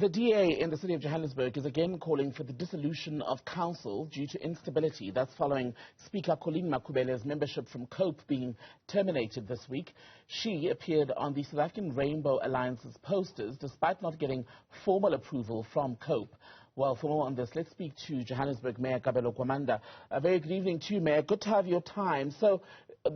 The DA in the City of Johannesburg is again calling for the dissolution of council due to instability. That's following Speaker Colleen Makhubele's membership from COPE being terminated this week. She appeared on the South African Rainbow Alliance's posters despite not getting formal approval from COPE. Well, for more on this, let's speak to Johannesburg Mayor Kabelo Gwamanda. A very good evening to you, Mayor. Good to have your time. So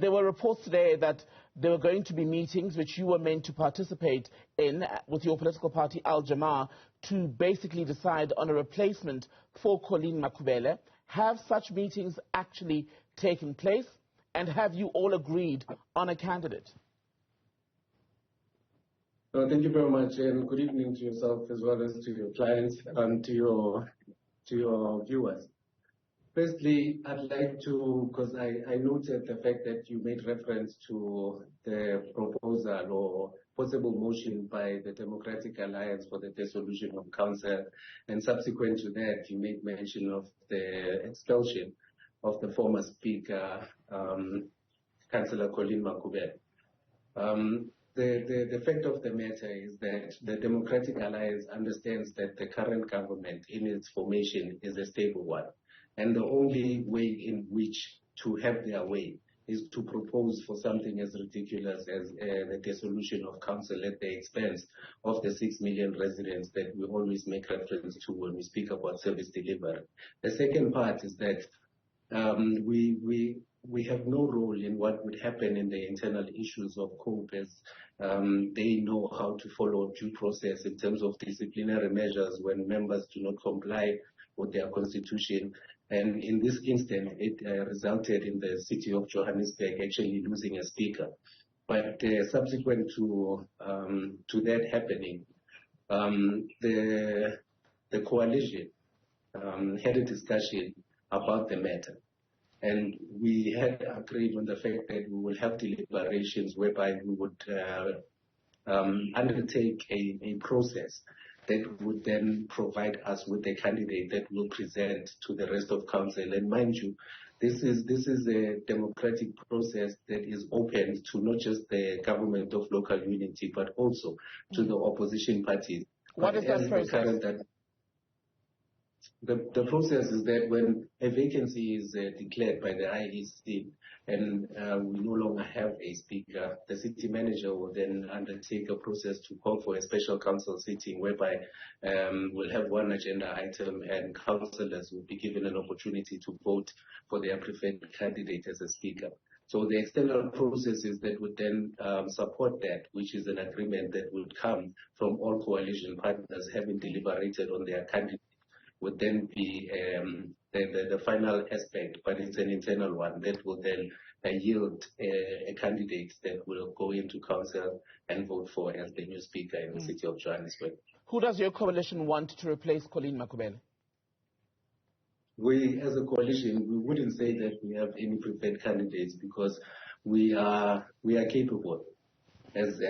there were reports today that there were going to be meetings which you were meant to participate in with your political party, Al Jama, to basically decide on a replacement for Colleen Makhubele. Have such meetings actually taken place? And have you all agreed on a candidate? Thank you very much, and good evening to yourself as well as to your clients and to your viewers. Firstly, I'd like to, because I noted the fact that you made reference to the proposal or possible motion by the Democratic Alliance for the dissolution of council, and subsequent to that, you made mention of the expulsion of the former Speaker, Councillor Colleen Makhubele. The fact of the matter is that the Democratic Alliance understands that the current government in its formation is a stable one. And the only way in which to have their way is to propose for something as ridiculous as the dissolution of council at the expense of the 6 million residents that we always make reference to when we speak about service delivery. The second part is that we have no role in what would happen in the internal issues of COPE, as they know how to follow due process in terms of disciplinary measures when members do not comply with their constitution. And in this instance, it resulted in the City of Johannesburg actually losing a speaker. But subsequent to that happening, the coalition had a discussion about the matter. And we had agreed on the fact that we will have deliberations whereby we would undertake a process that would then provide us with a candidate that will present to the rest of council. And mind you, this is a democratic process that is open to not just the government of local unity, but also to the opposition parties. What is that process? The process is that when a vacancy is declared by the IEC and we no longer have a speaker, the city manager will then undertake a process to call for a special council sitting whereby we'll have one agenda item and councillors will be given an opportunity to vote for their preferred candidate as a speaker. So the external processes that would then support that, which is an agreement that would come from all coalition partners having deliberated on their candidate, would then be the final aspect, but it's an internal one that will then yield a candidate that will go into council and vote for as the new speaker in the City of Johannesburg. Who does your coalition want to replace Colleen Makhubele? We, as a coalition, we wouldn't say that we have any preferred candidates because we are capable as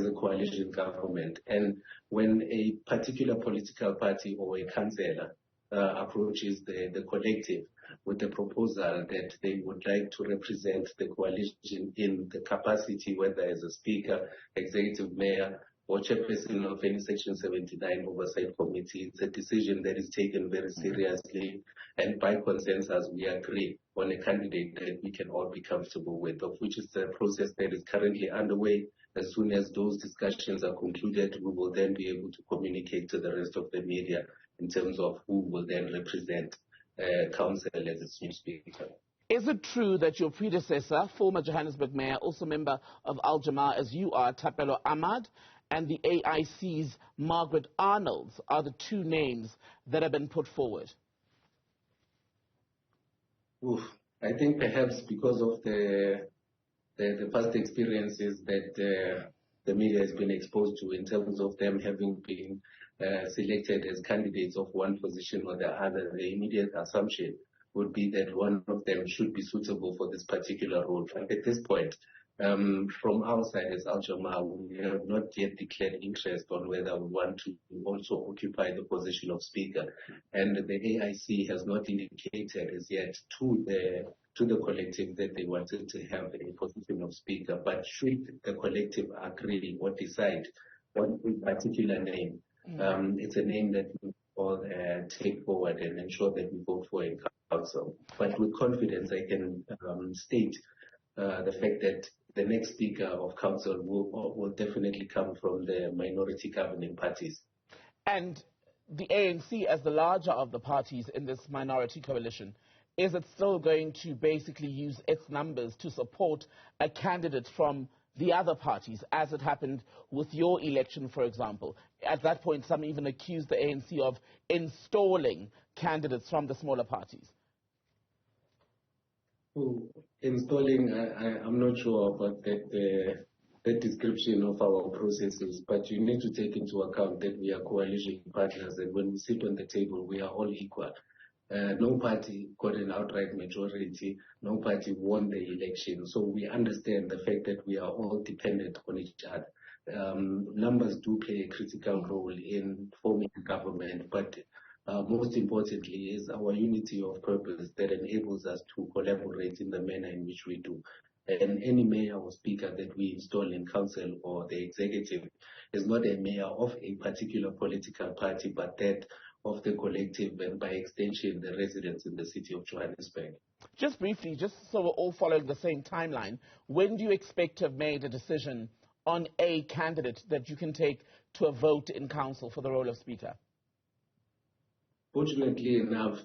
a coalition government. And when a particular political party or a councillor approaches the collective with the proposal that they would like to represent the coalition in the capacity, whether as a speaker, executive mayor, or chairperson of any Section 79 oversight committee, it's a decision that is taken very seriously, and by consensus we agree on a candidate that we can all be comfortable with, of which is the process that is currently underway. As soon as those discussions are concluded, we will then be able to communicate to the rest of the media in terms of who will then represent council as its new speaker. Is it true that your predecessor, former Johannesburg Mayor, also member of Al Jama as you are, Kabelo Gwamanda, and the AIC's Margaret Arnolds are the two names that have been put forward? I think perhaps because of the past experiences that the media has been exposed to in terms of them having been selected as candidates of one position or the other, the immediate assumption would be that one of them should be suitable for this particular role. And at this point, from our side as Al Jama, we have not yet declared interest on whether we want to also occupy the position of speaker. And the AIC has not indicated as yet to the collective that they wanted to have a position of speaker. But should the collective agree or decide on a particular name, It's a name that we all take forward and ensure that we vote for in council. But with confidence, I can state the fact that the next speaker of council will definitely come from the minority governing parties. And the ANC, as the larger of the parties in this minority coalition, is it still going to basically use its numbers to support a candidate from the other parties, as it happened with your election, for example? At that point, some even accused the ANC of installing candidates from the smaller parties. Installing, I'm not sure about that description of our processes, but you need to take into account that we are coalition partners, and when we sit on the table, we are all equal. No party got an outright majority. No party won the election. So we understand the fact that we are all dependent on each other. Numbers do play a critical role in forming a government, but most importantly is our unity of purpose that enables us to collaborate in the manner in which we do. And any mayor or speaker that we install in council or the executive is not a mayor of a particular political party, but that of the collective and by extension the residents in the city of Johannesburg. Just briefly, just so we're all following the same timeline, when do you expect to have made a decision on a candidate that you can take to a vote in council for the role of speaker? Fortunately enough,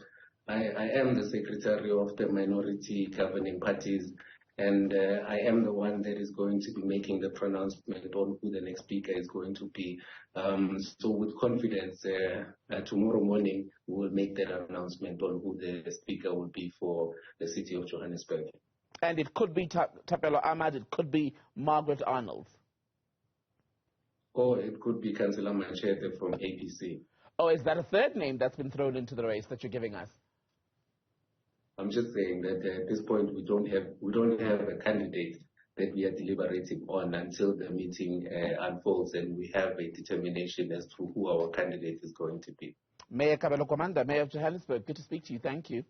I am the secretary of the minority governing parties, and I am the one that is going to be making the pronouncement on who the next speaker is going to be. So with confidence, tomorrow morning we will make that announcement on who the speaker will be for the city of Johannesburg. And it could be Kabelo Ahmad, it could be Margaret Arnold. Or it could be Councillor Machete from APC. Oh, is that a third name that's been thrown into the race that you're giving us? I'm just saying that at this point we don't have a candidate that we are deliberating on until the meeting unfolds and we have a determination as to who our candidate is going to be. Mayor Kabelo Gwamanda, Mayor of Johannesburg, good to speak to you. Thank you.